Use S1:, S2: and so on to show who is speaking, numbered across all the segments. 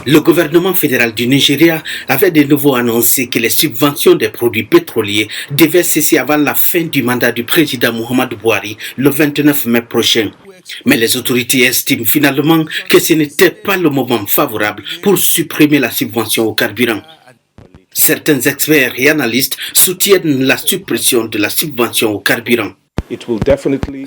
S1: Le gouvernement fédéral du Nigeria avait de nouveau annoncé que les subventions des produits pétroliers devaient cesser avant la fin du mandat du président Muhammadu Buhari le 29 mai prochain. Mais les autorités estiment finalement que ce n'était pas le moment favorable pour supprimer la subvention au carburant. Certains experts et analystes soutiennent la suppression de la subvention au carburant.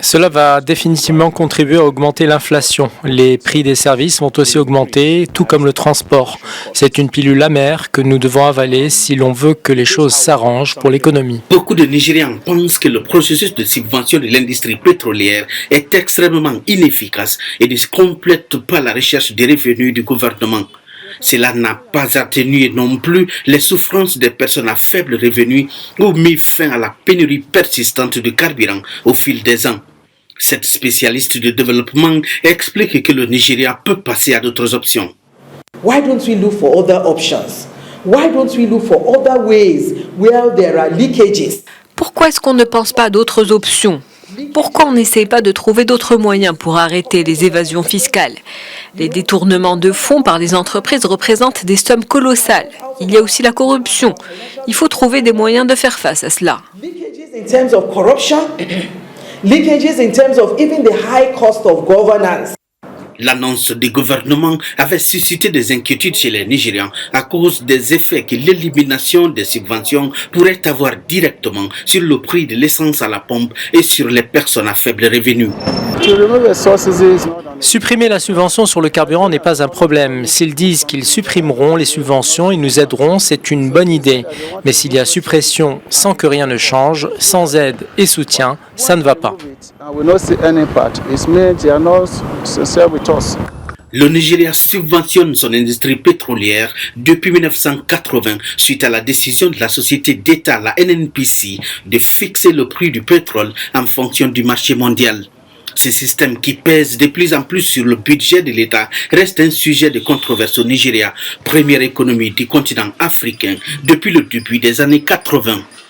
S2: Cela va définitivement contribuer à augmenter l'inflation. Les prix des services vont aussi augmenter, tout comme le transport. C'est une pilule amère que nous devons avaler si l'on veut que les choses s'arrangent pour l'économie.
S1: Beaucoup de Nigérians pensent que le processus de subvention de l'industrie pétrolière est extrêmement inefficace et ne complète pas la recherche des revenus du gouvernement. Cela n'a pas atténué non plus les souffrances des personnes à faible revenu ou mis fin à la pénurie persistante de carburant au fil des ans. Cette spécialiste de développement explique que le Nigeria peut passer à d'autres options.
S3: Why don't we look for other options? Why don't we look for other ways where there are leakages?
S4: Pourquoi est-ce qu'on ne pense pas à d'autres options? Pourquoi on n'essaie pas de trouver d'autres moyens pour arrêter les évasions fiscales? Les détournements de fonds par les entreprises représentent des sommes colossales. Il y a aussi la corruption. Il faut trouver des moyens de faire face à cela.
S3: Leakages in terms of corruption, leakages in terms of even the high cost of governance.
S1: L'annonce du gouvernement avait suscité des inquiétudes chez les Nigérians à cause des effets que l'élimination des subventions pourrait avoir directement sur le prix de l'essence à la pompe et sur les personnes à faible revenu.
S2: Supprimer la subvention sur le carburant n'est pas un problème. S'ils disent qu'ils supprimeront les subventions et nous aideront, c'est une bonne idée. Mais s'il y a suppression sans que rien ne change, sans aide et soutien, ça ne va pas.
S1: Le Nigeria subventionne son industrie pétrolière depuis 1980 suite à la décision de la société d'État, la NNPC, de fixer le prix du pétrole en fonction du marché mondial. Ce système qui pèse de plus en plus sur le budget de l'État reste un sujet de controverse au Nigeria, première économie du continent africain depuis le début des années 80.